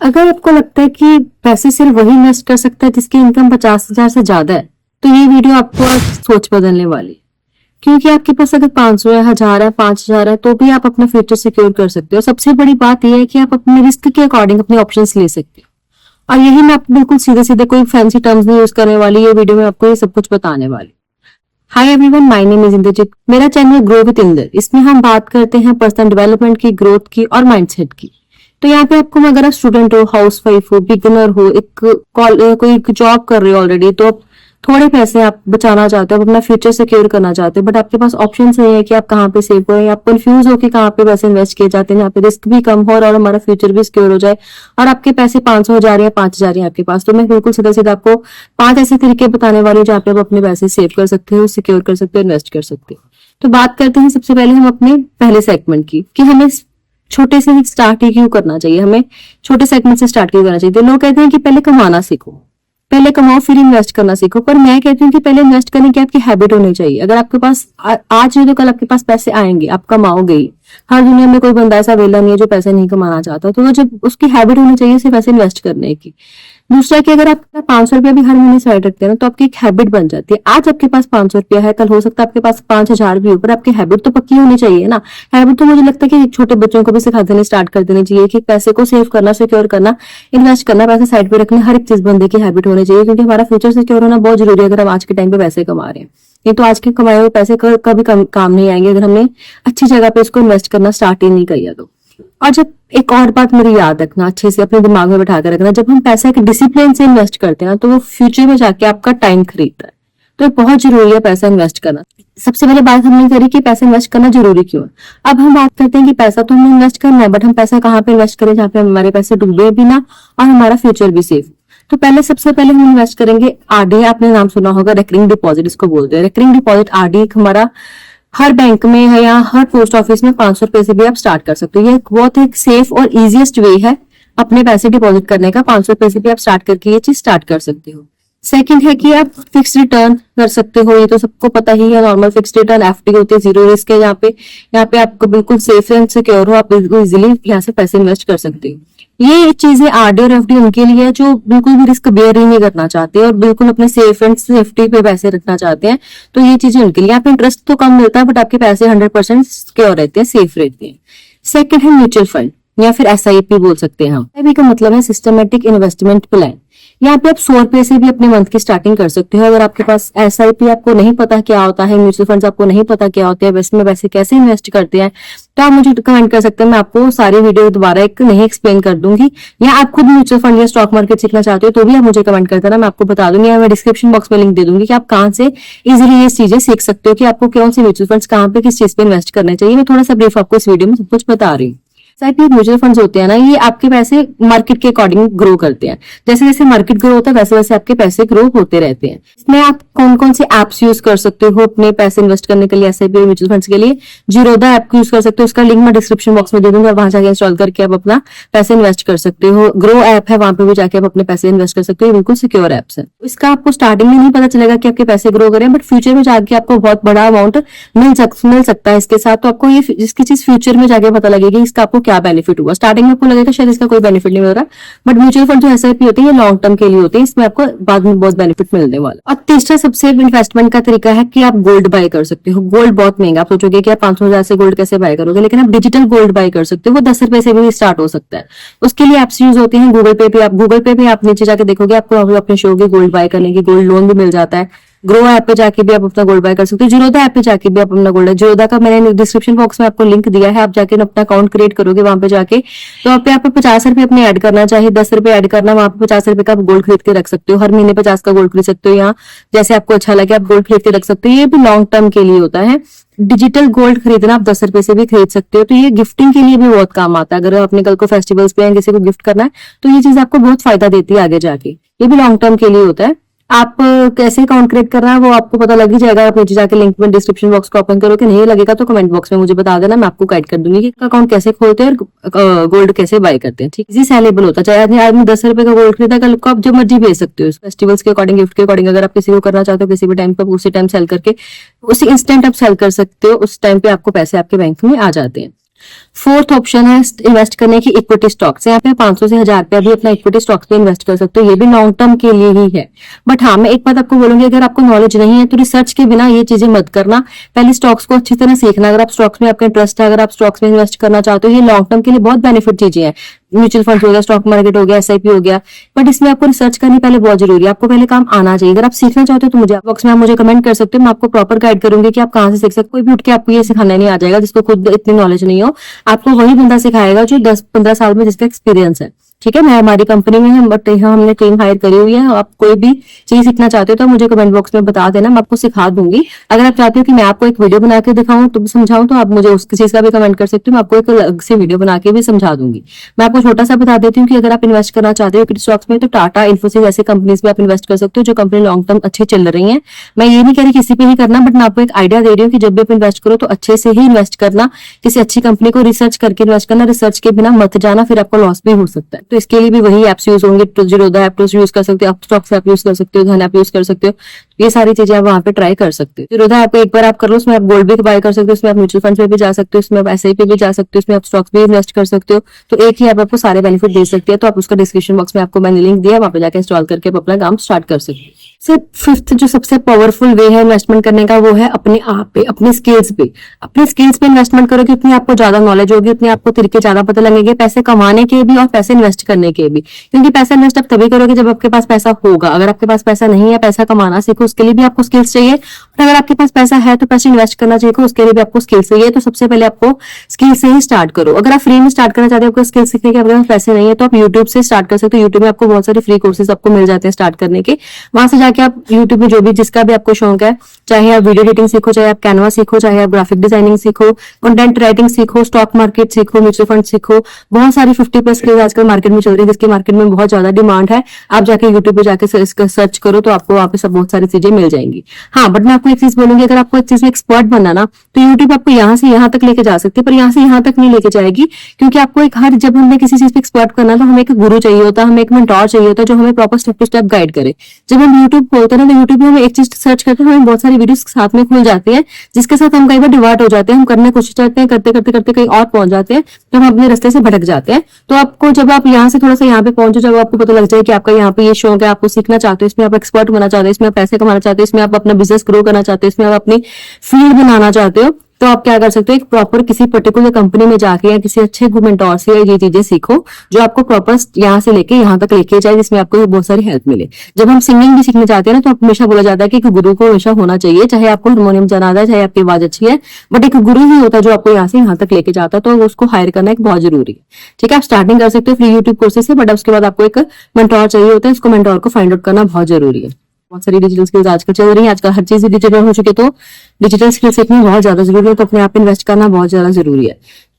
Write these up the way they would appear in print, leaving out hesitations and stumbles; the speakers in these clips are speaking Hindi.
अगर आपको लगता है कि पैसे सिर्फ वही इन्वेस्ट कर सकता है जिसकी इनकम 50,000 से ज्यादा है, तो ये वीडियो आपको आज सोच बदलने वाली है। क्योंकि आपके पास अगर 500 है, 1000 है, 5000 है, तो भी आप अपना फ्यूचर सिक्योर कर सकते हो। सबसे बड़ी बात यह है कि आप अपने रिस्क के अकॉर्डिंग अपने ऑप्शंस ले सकते हो। और यही मैं आपको बिल्कुल सीधे सीधे, कोई फैंसी टर्म्स नहीं यूज करने वाली, ये वीडियो में आपको ये सब कुछ बताने वाली। Hi everyone, my name is Indrajit. मेरा चैनल ग्रो विद इंदर। इसमें हम बात करते हैं पर्सनल डेवलपमेंट की, ग्रोथ की और माइंडसेट की। तो यहाँ पे आपको, अगर आप स्टूडेंट हो, हाउस वाइफ हो, बिगिनर हो, कोई जॉब कर रहे हो ऑलरेडी, तो आप थोड़े पैसे आप बचाना चाहते हो, अपना फ्यूचर सिक्योर करना चाहते हो, बट आपके पास ऑप्शन नहीं है कि आप कहाँ पे सेव करें। आप कंफ्यूज हो कि कहाँ पे पैसे इन्वेस्ट किए जाते हैं जहाँ पे रिस्क भी कम हो और हमारा फ्यूचर भी सिक्योर हो जाए, और आपके पैसे 500 हो जा रहे हैं, 5,000 है आपके पास। तो मैं बिल्कुल सीधा सीधा आपको 5 ऐसे तरीके बताने वाली हूँ जहाँ पे आप अपने पैसे सेव कर सकते हो, सिक्योर कर सकते हो, इन्वेस्ट कर सकते हो। तो बात करते हैं सबसे पहले हम अपने पहले सेगमेंट की, कि हमें छोटे से स्टार्ट ही क्यों करना चाहिए, हमें छोटे सेगमेंट से स्टार्ट क्यों करना चाहिए। तो लोग कहते हैं कि पहले कमाना सीखो, पहले कमाओ फिर इन्वेस्ट करना सीखो, पर मैं कहती हूँ कि पहले इन्वेस्ट करने की आपकी हैबिट होनी चाहिए। अगर आपके पास आज नहीं तो कल आपके पास पैसे आएंगे, आप कमाओगे ही। हर दुनिया में कोई बंदा ऐसा वेला नहीं है जो पैसे नहीं कमाना चाहता, तो जब उसकी हैबिट होनी चाहिए सिर्फ पैसे इन्वेस्ट करने की। दूसरा कि अगर आप 500 रुपया भी हर महीने साइड रखते हैं ना, तो आपकी एक हैबिट बन जाती है। आज आपके पास 500 रुपया है, कल हो सकता है आपके पास 5,000 भी हो, पर आपकी हैबिट तो पक्की होनी चाहिए ना। हैबिट तो मुझे लगता है कि छोटे बच्चों को भी सिखा देने स्टार्ट कर देनी चाहिए कि पैसे को सेव करना, सिक्योर करना, इन्वेस्ट करना, पैसे साइड पे रखना, हर एक चीज बंदे की हैबिट होनी चाहिए। क्योंकि हमारा फ्यूचर सिक्योर होना बहुत जरूरी है अगर हम आज के टाइम पे पैसे कमा रहे हैं। नहीं तो आज के कमाए हुए पैसे कभी काम नहीं आएंगे अगर हमने अच्छी जगह पे इसको इन्वेस्ट करना स्टार्ट ही नहीं किया तो। और जब एक और बात मेरी याद रखना, अच्छे से अपने दिमाग में बैठा कर रखना, जब हम पैसा एक डिसिप्लिन से इन्वेस्ट करते हैं ना, तो वो फ्यूचर में जाके आपका टाइम खरीदता है। तो ये बहुत जरूरी है पैसा इन्वेस्ट करना। सबसे पहले बात हमने करी कि पैसा इन्वेस्ट करना जरूरी क्यों है। अब हम बात करते हैं कि पैसा तो हमें इन्वेस्ट करना है, बट हम पैसा कहाँ पे इन्वेस्ट करें जहाँ पे हमारे पैसे डूबे भी ना और हमारा फ्यूचर भी सेफ। तो पहले सबसे पहले हम इन्वेस्ट करेंगे आरडी। आपने नाम सुना होगा, रेकरिंग डिपॉजिट इसको बोलते हैं। रेकरिंग डिपॉजिट आरडी हमारा हर बैंक में है या हर पोस्ट ऑफिस में 500 रुपए से भी आप स्टार्ट कर सकते हो। ये बहुत एक सेफ और इजीएस्ट वे है अपने पैसे डिपॉजिट करने का। 500 रुपए से भी आप स्टार्ट करके ये चीज स्टार्ट कर सकते हो। सेकंड है कि आप फिक्स रिटर्न कर सकते हो। ये तो सबको पता ही है, नॉर्मल फिक्स रिटर्न एफडी होती है, जीरो रिस्क है। यहाँ पे आपको बिल्कुल सेफ एंड सिक्योर हो, आप बिल्कुल इजीली यहाँ से पैसे इन्वेस्ट कर सकते हो। ये चीजें आरडी और एफडी उनके लिए है जो बिल्कुल भी रिस्क बेयर ही नहीं करना चाहते और बिल्कुल अपने सेफ एंड सेफ्टी पे पैसे रखना चाहते हैं। तो ये चीजें उनके लिए। यहाँ पे इंटरेस्ट तो कम मिलता है, बट आपके पैसे 100% सिक्योर रहते हैं, सेफ रहते हैं। सेकंड है म्यूचुअल फंड या फिर एसआईपी बोल सकते हैं हम। एसआईपी का मतलब है सिस्टमेटिक इन्वेस्टमेंट प्लान। यहाँ पे आप 100 रुपए से भी अपने मंथ की स्टार्टिंग कर सकते हो। अगर आपके पास एसआईपी आपको नहीं पता क्या होता है, म्यूचुअल फंड्स आपको नहीं पता क्या होते हैं, वैसे में पैसे कैसे इन्वेस्ट करते हैं, तो आप मुझे कमेंट कर सकते हैं। मैं आपको सारी वीडियो दोबारा एक नहीं एक्सप्लेन कर दूंगी। या आप खुद म्यूचुअल फंड या स्टॉक मार्केट सीखना चाहते हो तो भी आप मुझे कमेंट कर देना, मैं आपको बता दूंगी। या मैं डिस्क्रिप्शन बॉक्स में लिंक दे दूंगी कि आप कहाँ से इजिली ये चीजें सीख सकते हो कि आपको कौन से म्यूचुअल फंड्स कहाँ पे किस चीज पे इन्वेस्ट करना चाहिए। मैं थोड़ा सा ब्रीफ आपको इस वीडियो में सब कुछ बता रही हूँ। एसआईपी म्यूचुअल फंड्स होते हैं ना, ये आपके पैसे मार्केट के अकॉर्डिंग ग्रो करते हैं। जैसे जैसे मार्केट ग्रो होता है वैसे वैसे आपके पैसे ग्रो होते रहते हैं। इसमें आप कौन कौन से एप्स यूज कर सकते हो अपने पैसे इन्वेस्ट करने के लिए, एसआईपी म्यूचुअल फंड्स के लिए। जीरोधा ऐप यूज कर सकते हो, उसका लिंक मैं डिस्क्रिप्शन बॉक्स में दे दूंगा, वहां जाके इंस्टॉल करके आप अपना पैसे इन्वेस्ट कर सकते हो। ग्रो ऐप है, वहां पे भी जाके आप अपने पैसे इन्वेस्ट कर सकते हो। बिल्कुल सिक्योर एप्स है। इसका आपको स्टार्टिंग में नहीं पता चलेगा कि आपके पैसे ग्रो करें, बट फ्यूचर में जाके आपको बहुत बड़ा अमाउंट मिल सकता है इसके साथ। तो आपको ये जिसकी चीज फ्यूचर में जाके पता लगेगी इसका आपको क्या बेनिफिट हुआ। स्टार्टिंग में आपको लगेगा शायद इसका कोई बेनिफिट नहीं मिल रहा, बट म्यूचुअल फंड जो एसआईपी होती है ये लॉन्ग टर्म के लिए होते हैं, इसमें आपको बाद में बहुत बेनिफिट मिलने वाला। और तीसरा सबसे इन्वेस्टमेंट का तरीका है कि आप गोल्ड बाय कर सकते हो। गोल्ड बहुत महंगा, आप सोचोगे कि आप 500,000 से गोल्ड कैसे बाय करोगे, लेकिन आप डिजिटल गोल्ड बाय कर सकते हो। वो 10 रुपए से भी स्टार्ट हो सकता है। उसके लिए एप्स यूज होते हैं। गूगल पे भी आप नीचे जाके देखोगे आपको अपने शो के गोल्ड बाय करने की गोल्ड लोन भी मिल जाता है। ग्रो ऐप पे जाके भी आप अपना गोल्ड बाय कर सकते हो। जीरोधा ऐप पे जाके भी आप अपना गोल्ड, जीरोधा का मैंने डिस्क्रिप्शन बॉक्स में आपको लिंक दिया है, आप जाके अपना अकाउंट क्रिएट करोगे वहां पे जाके, तो आपको 50 रुपए अपने ऐड करना, चाहे 10 रुपए ऐड करना, वहां पे 50 रुपए का आप गोल्ड खरीद के रख सकते हो। हर महीने 50 का गोल्ड खरीद सकते हो, या जैसे आपको अच्छा लगे आप गोल्ड खरीद के रख सकते हो। ये भी लॉन्ग टर्म के लिए होता है। डिजिटल गोल्ड खरीदना आप 10 रुपए से भी खरीद सकते हो। तो ये गिफ्टिंग के लिए भी बहुत काम आता है। अगर अपने कल को फेस्टिवल्स पे किसी को गिफ्ट करना है तो ये चीज आपको बहुत फायदा देती है आगे जाके। ये भी लॉन्ग टर्म के लिए होता है। आप कैसे अकाउंट क्रिएट करना है वो आपको पता लग ही जाएगा। आप नीचे जाके लिंक में डिस्क्रिप्शन बॉक्स को ओपन करोगे, नहीं लगेगा तो कमेंट बॉक्स में मुझे बता देना, मैं आपको गाइड कर दूंगी कि अकाउंट कैसे खोलते हैं और गोल्ड कैसे बाय करते हैं। ठीक, इजी सेलेबल होता है। चाहे आदमी 10 रुपए का गोल्ड खरीदा, कल को आप जब मर्जी भेज सकते हो फेस्टिवल्स के अकॉर्डिंग, गिफ्ट के अकॉर्डिंग। अगर आप किसी को करना चाहते हो किसी भी टाइम पर, उसी टाइम सेल करके उसी इंस्टेंट आप सेल कर सकते हो। उस टाइम पे आपको पैसे आपके बैंक में आ जाते हैं। फोर्थ ऑप्शन है इन्वेस्ट करने की इक्विटी स्टॉक्स। यहाँ पे 500 से 1000 रुपया भी अपना इक्विटी स्टॉक्स पे इन्वेस्ट कर सकते हो, ये भी लॉन्ग टर्म के लिए ही है। बट हाँ, मैं एक बात आपको बोलूंगी, अगर आपको नॉलेज नहीं है तो रिसर्च के बिना ये चीजें मत करना। पहले स्टॉक्स को अच्छी तरह सीखना। अगर आप स्टॉक्स में आपका इंटरेस्ट है, अगर आप स्टॉक्स में इन्वेस्ट करना चाहते हो, ये लॉन्ग टर्म के लिए बहुत बेनिफिट चीजें हैं। म्यूचुअल फंड हो गया, स्टॉक मार्केट हो गया, एसआईपी हो गया, बट इसमें आपको रिसर्च करनी पहले बहुत जरूरी है। आपको पहले काम आना चाहिए। अगर आप सीखना चाहते हो तो मुझे बॉक्स में आप मुझे कमेंट कर सकते हो, मैं आपको प्रॉपर गाइड करूंगी कि आप कहाँ से सीख सकते हो। कोई भी उठ के आपको ये सिखाने नहीं आ जाएगा जिसको खुद इतनी नॉलेज नहीं हो। आपको वही बंदा सिखाएगा जो 10-15 साल में जिसका एक्सपीरियंस है। ठीक है, मैं हमारी कंपनी में है, बट यहाँ हमने टीम हायर करी हुई है। आप कोई भी चीज सीखना चाहते हो तो मुझे कमेंट बॉक्स में बता देना, मैं आपको सिखा दूंगी। अगर आप चाहते हो कि मैं आपको एक वीडियो बना के दिखाऊं तो समझाऊं, तो आप मुझे उस चीज का भी कमेंट कर सकते हो, मैं आपको एक अलग से वीडियो बना के भी समझा दूंगी। मैं आपको छोटा सा बता देती हूँ कि अगर आप इन्वेस्ट करना चाहते हो स्टॉक्स में, तो टाटा, इन्फोसिस ऐसी कंपनीज में आप इन्वेस्ट कर सकते हो जो कंपनी लॉन्ग टर्म अच्छे चल रही है। मैं ये नहीं कह रही किसी पे ही करना, बट मैं आपको एक आइडिया दे रही हूँ कि जब भी आप इन्वेस्ट करो तो अच्छे से ही इन्वेस्ट करना, किसी अच्छी कंपनी को रिसर्च करके इन्वेस्ट करना। रिसर्च के बिना मत जाना, फिर आपको लॉस भी हो सकता है। तो इसके लिए भी वही एप्स यूज होंगे। तो जीरोधा ऐप यूज कर सकते हो, आप स्टॉक्स ऐप यूज कर सकते हो, धन ऐप यूज कर सकते हो। ये सारी चीजें आप वहां पे ट्राई कर सकते हो। जीरोधा ऐप एक बार आप कर लो, उसमें आप गोल्ड भी बाय कर सकते हो, उसमें आप म्यूचुअल फंड पे भी जा सकते हो, उसमें आप एसआईपी पे भी जा सकते हो, उसमें आप स्टॉक्स भी इन्वेस्ट कर सकते हो। तो एक ही ऐप आपको सारे बेनिफिट दे सकती है। तो आप उसका डिस्क्रिप्शन बॉक्स में आपको मैंने लिंक दिया, वहां पे जाकर इंस्टॉल करके आप अपना काम स्टार्ट कर सकते हो। फिफ्थ जो सबसे पावरफुल वे है इन्वेस्टमेंट करने का, वो है अपने आप पे, अपने स्किल्स पे। अपने स्किल्स पे इन्वेस्टमेंट करोगे, उतनी आपको ज्यादा नॉलेज होगी, उतनी आपको तरीके ज्यादा पता लगेंगे, पैसे कमाने के भी और पैसे इन्वेस्ट करने के भी। क्योंकि पैसा इन्वेस्ट आप तभी करोगे जब आपके पास पैसा होगा। अगर आपके पास पैसा नहीं है, पैसा कमाना सीखो, उसके लिए भी आपको स्किल्स चाहिए। और अगर आपके पास पैसा है तो पैसे इन्वेस्ट करना चाहिए, उसके लिए भी आपको स्किल्स चाहिए। तो सबसे पहले आपको स्किल से ही स्टार्ट करो। अगर आप फ्री में स्टार्ट करना चाहते हो, आपको स्किल सीखने के आपके पास पैसे नहीं है, तो आप यूट्यूब से स्टार्ट कर सकते हो। यूट्यूब में आपको बहुत सारे फ्री कोर्सेज आपको मिल जाते हैं स्टार्ट करने के। वहां से जाके आप यूट्यूब जो भी जिसका भी आपको शौक है, चाहे आप वीडियो एडिटिंग सीखो, चाहे आप कैनवा सीखो, चाहे आप ग्राफिक डिजाइनिंग सीखो, कंटेंट राइटिंग सीखो, स्टॉक मार्केट सीखो, म्यूचुअल फंड सीखो, बहुत सारी 50+ स्किल्स आजकल मार्केट में चल रही है, जिसकी मार्केट में बहुत ज्यादा डिमांड है। आप जाके यूट्यूब पे जाके सर्च करो तो आपको वहां पे सब बहुत सारी चीजें मिल जाएंगी। हाँ, बट मैं आपको एक चीज बोलूंगी, अगर आपको एक चीज में एक्सपर्ट बनना ना, तो यूट्यूब आपको यहाँ से यहाँ तक लेके जा सकती है, पर यहाँ से यहाँ तक नहीं लेके जाएगी। क्योंकि आपको एक हर जब हमें किसी चीज पे एक्सपर्ट करना, तो हमें एक गुरु चाहिए होता है, हमें एक मेंटोर चाहिए होता है जो हमें proper step to step guide करे। जब हम यूट्यूब खोलते हैं ना, तो यूट्यूब में हमें एक चीज सर्च करते हैं, हमें बहुत सारी वीडियोस साथ में खुल जाती है, जिसके साथ हम कई बार डिवाइड हो जाते हैं। हम करने की कोशिश करते हैं, करते करते करते कहीं और पहुंच जाते हैं, तो हम अपने रास्ते से भटक जाते हैं। तो आपको जब आप यहाँ से थोड़ा सा यहाँ पे पहुंचो, जब आपको पता लग जाए कि आपका यहाँ पे ये शौक है, आपको सीखना चाहते हो, इसमें आप एक्सपर्ट बनना चाहते हो, इसमें आप पैसे कमाना चाहते हो, इसमें आप अपना बिजनेस ग्रो करना चाहते हो, इसमें आप अपनी फील्ड बनाना चाहते हो, तो आप क्या कर सकते हो, एक प्रॉपर किसी पर्टिकुलर कंपनी में जाके या किसी अच्छे मेंटोर से ये चीजें सीखो जो आपको प्रॉपर यहाँ से लेके यहाँ तक लेके जाए, जिसमें आपको बहुत सारी हेल्प मिले। जब हम सिंगिंग भी सीखने जाते हैं ना, तो हमेशा बोला जाता है कि एक गुरु को हमेशा होना चाहिए, चाहे आपको हारमोनियम जना आता है, चाहे आपकी आवाज अच्छी है, बट एक गुरु ही होता है जो आपको यहाँ से यहाँ तक लेके जाता है। तो उसको हायर करना एक बहुत जरूरी है। ठीक है, आप स्टार्टिंग कर सकते हो फ्री यूट्यूब कोर्सेज से, बट उसके बाद आपको एक मेंटोर चाहिए होता है। उसको मेंटोर को फाइंड आउट करना बहुत जरूरी है। बहुत सारी डिजिटल स्किल्स आजकल चल रही है, आजकल हर चीज डिजिटल हो चुकी है, तो डिजिटल स्किल्स सीखना बहुत ज्यादा जरूरी है। तो अपने आप इन्वेस्ट करना बहुत ज्यादा जरूरी है।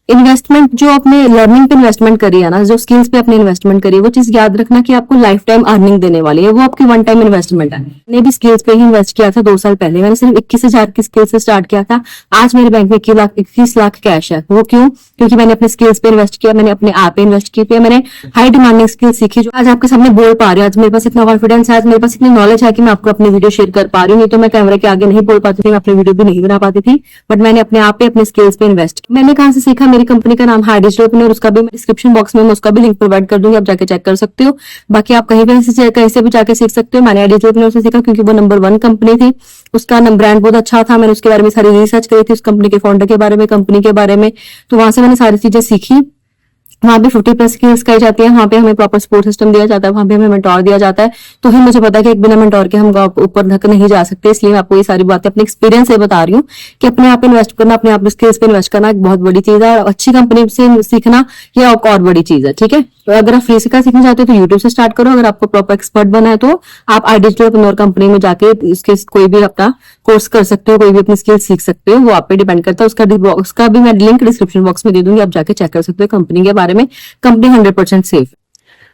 इन्वेस्टमेंट जो अपने लर्निंग पे इन्वेस्टमेंट करी है ना, जो स्किल्स पे अपने इन्वेस्टमेंट करी है, वो चीज याद रखना कि आपको लाइफ टाइम अर्निंग देने वाली है। वो आपकी वन टाइम इन्वेस्टमेंट है। मैंने भी स्किल्स पे ही इन्वेस्ट किया था 2 साल पहले। मैंने सिर्फ 21,000 की स्किल से स्टार्ट किया था। आज मेरे बैंक में 21 लाख कैश है। वो क्यों? क्योंकि मैंने अपने स्किल्स पे इन्वेस्ट किया, मैंने अपने आप पे इन्वेस्ट किया, मैंने हाई डिमांडिंग स्किल सीखी, जो आज आपके सामने बोल पा रही हूँ। आज मेरे पास इतना कॉन्फिडेंस है, आज मेरे पास इतनी नॉलेज है कि मैं आपको अपनी वीडियो शेयर कर पा रही हूँ। नहीं तो मैं कैमरे के आगे नहीं बोल पाती थी, मैं अपनी वीडियो भी नहीं बना पाती थी, बट मैंने अपने आप पे अपने स्किल्स पे इन्वेस्ट किया। मैंने कहाँ से सीखा? मेरी कंपनी का नाम डिजिटल, उसका भी मैं डिस्क्रिप्शन बॉक्स में उसका भी लिंक प्रोवाइड कर दूंगी, आप जाके चेक कर सकते हो। बाकी आप कहीं से भी जाके सीख सकते हो। मैंने डिजिटल से सीखा क्योंकि वो नंबर 1 कंपनी थी, उसका ब्रांड बहुत अच्छा था। मैंने उसके बारे में सारी रिसर्च करी थी, उस कंपनी के फाउंडर के बारे में, कंपनी के बारे में। तो वहां से मैंने सारी चीजें सीखी। वहां पे 50+ स्किल्स सिखाई जाती है, वहां पे हमें प्रॉपर सपोर्ट सिस्टम दिया जाता है, वहां पे हमें मेंटोर दिया जाता है। तो ही मुझे पता है कि एक बिना मेंटोर के हम ऊपर तक नहीं जा सकते। इसलिए मैं आपको ये सारी बातें अपने एक्सपीरियंस से बता रही हूँ कि अपने आप इन्वेस्ट करना, अपने आप स्किल्स पे इन्वेस्ट करना एक बहुत बड़ी चीज है। और अच्छी कंपनी से सीखना ये और बड़ी चीज है। ठीक है, तो अगर आप फ्री सीखना चाहते हो तो यूट्यूब से स्टार्ट करो। अगर आपको प्रॉपर एक्सपर्ट बना है तो आप डिजिटल कंपनी में जाके इसके कोई भी अपना कोर्स कर सकते हो, कोई भी अपनी स्किल सीख सकते हो। वो आप पे डिपेंड करता है। उसका भी मैं लिंक डिस्क्रिप्शन बॉक्स में दे दूंगी, आप जाके चेक कर सकते हो कंपनी के बारे में। Company 100% safe.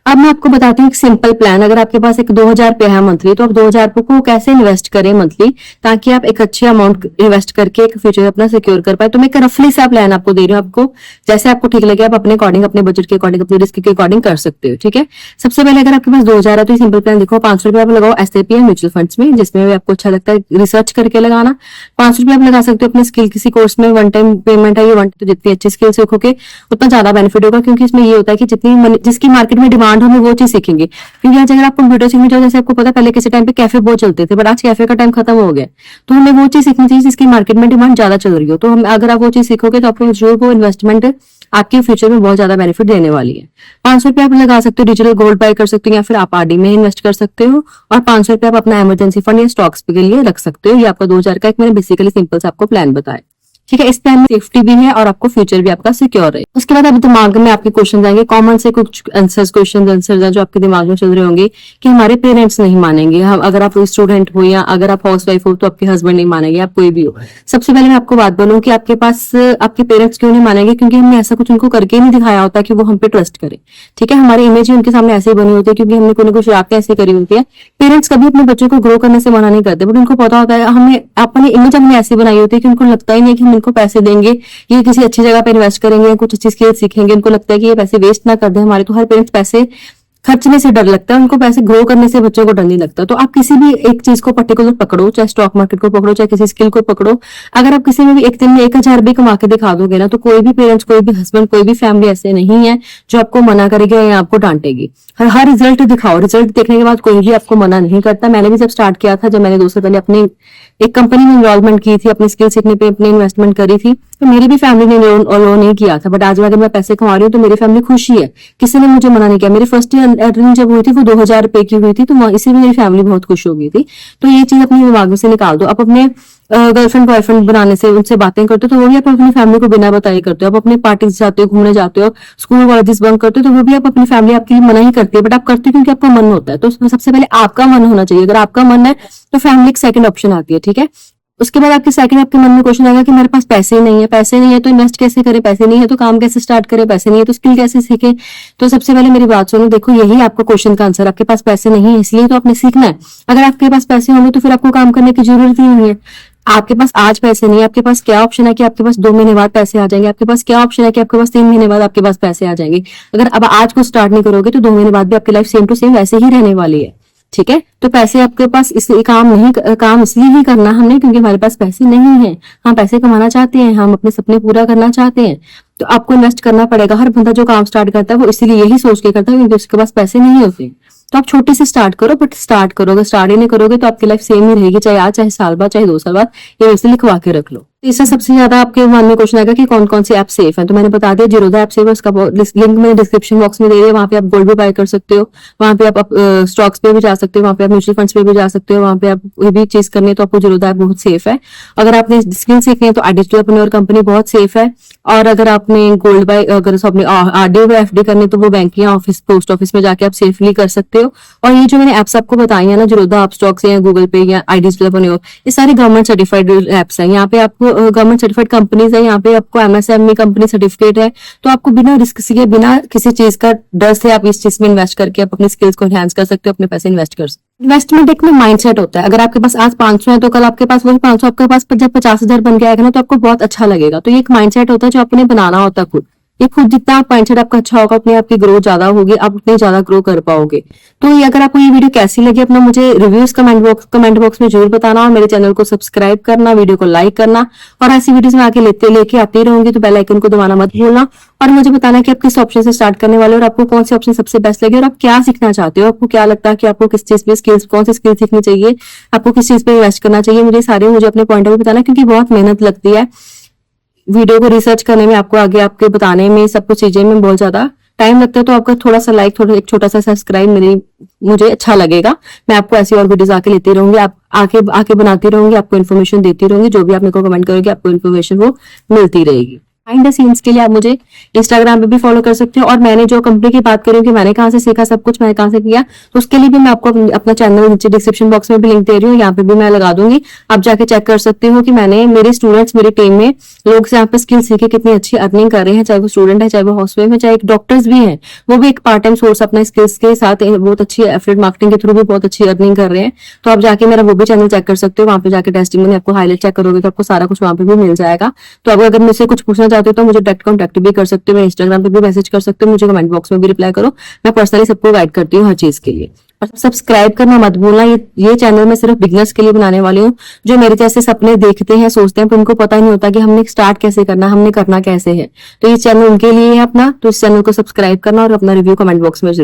अब मैं आपको बताती हूँ एक सिंपल प्लान। अगर आपके पास एक 2000 रुपये है मंथली, तो आप 2000 रुपये को कैसे इन्वेस्ट करें मंथली, ताकि आप एक अच्छी अमाउंट इन्वेस्ट करके एक फ्यूचर अपना सिक्योर कर पाए। तो मैं एक रफली सा प्लान आपको दे रही हूँ, आपको जैसे आपको ठीक लगे आप अपने अकॉर्डिंग, अपने बजट के अकॉर्डिंग, अपने रिस्क के अकॉर्डिंग कर सकते हो। ठीक है, सबसे पहले अगर आपके पास 2000 है तो सिंपल प्लान देखो, 500 रुपये आप लगाओ एसआईपी या म्यूचुअल फंड्स में, जिसमें भी आपको अच्छा लगता है रिसर्च करके लगाना। 500 रुपये आप लगा सकते हो अपने स्किल किसी कोर्स में, वन टाइम पेमेंट है ये, वन तो जितनी अच्छी स्किल सीखोगे उतना ज्यादा बेनिफिट होगा, क्योंकि इसमें ये होता है कि जितनी जिसकी मार्केट में डिमांड हो, वो चीज सीखेंगे। क्योंकि आज अगर आप कंप्यूटर सीखने जाओ, जैसे आपको पता है पहले किसी टाइम पे कैफे बहुत चलते थे, बट आज कैफे का टाइम खत्म हो गया, तो हमें वो चीज सीखनी चाहिए जिसकी मार्केट में डिमांड ज्यादा चल रही हो। तो हम अगर आप वो चीज सीखोगे तो आपको जो वो इन्वेस्टमेंट आपके फ्यूचर में बहुत ज्यादा बेनिफिट देने वाली है। 500 रुपये आप लगा सकते हो, डिजिटल गोल्ड बाय कर सकते हो, या फिर आप आरडी में इन्वेस्ट कर सकते हो। और 500 रुपये आप अपना इमरजेंसी फंड या स्टॉक्स के लिए रख सकते हो। ये आपका 2000 का एक मैंने बेसिकली सिंपल से आपको प्लान बताया। ठीक है, इस प्लान में सेफ्टी भी है और आपको फ्यूचर भी आपका सिक्योर है। उसके बाद आप दिमाग में आपके क्वेश्चन आएंगे, कॉमन से कुछ क्वेश्चन आंसर्स हैं जो आपके दिमाग में चल रहे होंगे कि हमारे पेरेंट्स नहीं मानेंगे, हम अगर आप स्टूडेंट हो या अगर आप हाउस वाइफ हो तो आपके हस्बैंड नहीं मानेंगे, आप कोई भी हो। सबसे पहले मैं आपको बात बोलूं कि आपके पास आपके पेरेंट्स क्यों नहीं मानेंगे, क्योंकि हमने ऐसा कुछ उनको करके नहीं दिखाया होता कि वो हम पे ट्रस्ट करें। ठीक है, हमारी इमेज ही उनके सामने ऐसे ही बनी होती है, क्योंकि हमने कोई ना कोई शरारतें ऐसे करी होती है। पेरेंट्स कभी अपने बच्चों को ग्रो करने से मना नहीं करते, बट उनको पता होता है हमें अपनी इमेज हमने ऐसी बनाई होती है कि उनको लगता ही नहीं कि हम इनको पैसे देंगे, ये किसी अच्छी जगह पे इन्वेस्ट करेंगे, कुछ अच्छी स्किल सीखेंगे। उनको लगता है कि ये पैसे वेस्ट ना कर दे हमारे। तो हर पेरेंट्स पैसे खर्चने से डर लगता है, उनको पैसे ग्रो करने से बच्चों को डर नहीं लगता। तो आप किसी भी एक चीज को पर्टिकुलर पकड़ो, चाहे स्टॉक मार्केट को पकड़ो, चाहे किसी स्किल को पकड़ो। अगर आप किसी में भी एक दिन में 1000 भी कमा के दिखा दोगे ना, तो कोई भी पेरेंट्स, कोई भी हस्बैंड, कोई भी फैमिली ऐसे नहीं है जो आपको मना करेगी या आपको डांटेगी। हर रिजल्ट दिखाओ, रिजल्ट देखने के बाद कोई भी आपको मना नहीं करता। मैंने भी जब स्टार्ट किया था, जब मैंने 2 साल पहले अपनी एक कंपनी में इन्वॉल्वमेंट की थी, अपनी स्किल सीखने पे अपनी इन्वेस्टमेंट करी थी, तो मेरी भी फैमिली ने लोन नहीं किया था। बट आज अगर मैं पैसे कमा रही हूँ तो मेरी फैमिली खुशी है, किसी ने मुझे मना नहीं किया। मेरी फर्स्ट अर्निंग जब हुई थी वो 2000 रुपए की हुई थी, तो इसी में मेरी फैमिली बहुत खुश हो गई थी। तो ये चीज अपने दिमाग में से निकाल दो। आप अपने गर्लफ्रेंड बॉयफ्रेंड बनाने से, उनसे बातें करते हो तो वो भी आप अपनी फैमिली को बिना बताए करते हो। आप अपने पार्टीज जाते हो, घूमने जाते हो, स्कूल कॉलेजेस बंक करते हो, तो वो भी आप अपनी फैमिली आपके लिए मना ही करती है, बट आप करते हो क्योंकि आपका मन होता है। तो सबसे पहले आपका मन होना चाहिए। अगर आपका मन है तो फैमिली एक सेकंड ऑप्शन आती है। ठीक है, उसके बाद आपके मन में क्वेश्चन आएगा कि मेरे पास पैसे नहीं है, पैसे नहीं है तो इन्वेस्ट कैसे करें, पैसे नहीं है तो काम कैसे स्टार्ट करें, पैसे नहीं है तो स्किल कैसे सीखें। तो सबसे पहले मेरी बात सुनो, देखो यही आपका क्वेश्चन का आंसर। आपके पास पैसे नहीं है इसलिए तो आपने सीखना है। अगर आपके पास पैसे होंगे तो फिर आपको काम करने की जरूरत ही नहीं है। आपके पास आज पैसे नहीं है, आपके पास क्या ऑप्शन है कि आपके पास 2 महीने बाद पैसे आ जाएंगे, आपके पास क्या ऑप्शन है कि आपके पास 3 महीने बाद आपके पास पैसे आ जाएंगे। अगर अब आज को स्टार्ट नहीं करोगे तो 2 महीने बाद भी आपकी लाइफ सेम टू सेम वैसे ही रहने वाली है। ठीक है, तो पैसे आपके पास इसलिए काम इसलिए ही करना हमने क्योंकि हमारे पास पैसे नहीं है। हम पैसे कमाना चाहते हैं, हम अपने सपने पूरा करना चाहते हैं, तो आपको इन्वेस्ट करना पड़ेगा। हर बंदा जो काम स्टार्ट करता है वो इसीलिए यही सोच के करता है क्योंकि उसके पास पैसे नहीं होते। तो आप छोटे से स्टार्ट करो, बट स्टार्ट करो। अगर स्टार्ट ही नहीं करोगे तो आपकी लाइफ सेम ही रहेगी, चाहे आज, चाहे साल बाद, चाहे 2 साल बाद। ये वैसे लिखवा के रख लो। इससे सबसे ज्यादा आपके मन में क्वेश्चन आएगा कि कौन कौन सी ऐप सेफ है। तो मैंने बता दिया, जीरोधा ऐप सेफ है, उसका लिंक मैंने डिस्क्रिप्शन बॉक्स में दे दिया। वहां पे आप गोल्ड भी बाय कर सकते हो, वहां पे आप स्टॉक्स पे भी जा सकते हो, वहां पे आप म्यूचुअल फंड्स पे भी जा सकते हो, वहां पे आप कोई भी चीज करनी है तो आपको जीरोधा ऐप बहुत सेफ है। अगर आपने स्किल सीखनी है तो डिजिटल अपनी कंपनी बहुत सेफ है। और अगर आपने गोल्ड बाय, अगर आपने आरडी और एफडी करनी तो वो बैंक या ऑफिस, पोस्ट ऑफिस में जाके आप सेफली कर सकते हो। और ये जो मैंने एप्स आपको बताई है ना, जीरोधा आप स्टॉक्स या गूगल पे या डिजिटल अपनी, ये सारे गवर्नमेंट सर्टिफाइड एप्स हैं। यहाँ पे आपको गवर्नमेंट सर्टिफाइड कंपनीज है, यहाँ पे आपको एमएसएमई कंपनी सर्टिफिकेट है। तो आपको बिना रिस्क से, बिना किसी चीज का डर से आप इस चीज में इन्वेस्ट करके आप अपनी स्किल्स को एनहांस कर सकते हो, अपने पैसे इन्वेस्ट कर सकते हो। इन्वेस्टमेंट एक में माइंडसेट होता है। अगर आपके पास आज 500 है तो कल आपके पास वही 500 आपके पास जब 50,000 बन के आएगा ना तो आपको बहुत अच्छा लगेगा। तो ये एक माइंडसेट होता है जो आपने बनाना होता है खुद। ये खुद जितना माइंडसेट आपका अच्छा होगा, अपने आप की ग्रोथ ज्यादा होगी, आप उतने ज्यादा ग्रो कर पाओगे। तो ये अगर आपको ये वीडियो कैसी लगी, अपना मुझे रिव्यूज कमेंट बॉक्स में जरूर बताना, और मेरे चैनल को सब्सक्राइब करना, वीडियो को लाइक करना। और ऐसी वीडियोस में आके लेके आती रहूंगी, तो बेल आइकन को दबाना मत भूलना। और मुझे बताना कि आप किस ऑप्शन से स्टार्ट करने वाले हो और आपको कौन से ऑप्शन सबसे बेस्ट लगे, और आप क्या सीखना चाहते हो। आपको क्या लगता है कि आपको किस चीज पे स्किल्स, कौन सी स्किल सीखनी चाहिए, आपको किस चीज पे इन्वेस्ट करना चाहिए। मुझे अपने पॉइंट ऑफ व्यू बताना, क्योंकि बहुत मेहनत लगती है वीडियो को रिसर्च करने में, आपको आगे आपके बताने में, सब कुछ चीजें में बहुत ज्यादा टाइम लगता है। तो आपका थोड़ा सा लाइक, एक छोटा सा सब्सक्राइब मुझे अच्छा लगेगा। मैं आपको ऐसी और वीडियोस आके लेती रहूंगी, आप आके बनाती रहूंगी, आपको इन्फॉर्मेशन देती रहूंगी। जो भी आप मेरे को कमेंट करोगे आपको इन्फॉर्मेशन वो मिलती रहेगी। बिहाइंड द सीन्स के लिए आप मुझे इंस्टाग्राम पे भी फॉलो कर सकते हो। और मैंने जो कंपनी की बात करी हूँ कि मैंने कहाँ से सीखा, सब कुछ मैंने कहाँ से किया, तो उसके लिए भी मैं आपको अपना चैनल नीचे डिस्क्रिप्शन बॉक्स में भी लिंक दे रही हूँ, यहाँ पे भी मैं लगा दूंगी। आप जाके चेक कर सकते हो कि मैंने, मेरे स्टूडेंट्स, मेरे टीम में लोग से यहाँ पे स्किल सीखे कितनी अच्छी अर्निंग कर रहे हैं, चाहे वो स्टूडेंट है, चाहे वो हाउसवाइफ है, चाहे डॉक्टर्स भी हैं, वो भी एक पार्ट टाइम सोर्स अपना स्किल्स के साथ बहुत अच्छी एफिलिएट मार्केटिंग के थ्रू भी बहुत अच्छी अर्निंग कर रहे हैं। तो आप जाके मेरा वो भी चैनल चेक कर सकते हो, वहाँ पे जाके टेस्टिमोनी आपको हाईलाइट चेक करोगे तो आपको सारा कुछ वहाँ पे भी मिल जाएगा। तो अब अगर मुझसे कुछ पूछना चाहते हो तो मुझे डायरेक्ट कॉन्टैक्ट भी कर सकते हो, मैं इंस्टाग्राम पे भी मैसेज कर सकते हो, मुझे कमेंट बॉक्स में भी रिप्लाई करो, मैं पर्सनली सबको गाइड करती हूँ हर चीज के लिए। और सब्सक्राइब करना मत भूलना, ये चैनल मैं सिर्फ बिगनर्स के लिए बनाने वाली हूँ, जो मेरे जैसे सपने देखते हैं, सोचते हैं, पर उनको पता ही नहीं होता कि हमने स्टार्ट कैसे करना, हमने करना कैसे है। तो ये चैनल उनके लिए है अपना, तो इस चैनल को सब्सक्राइब करना और अपना रिव्यू कमेंट बॉक्स में जरूर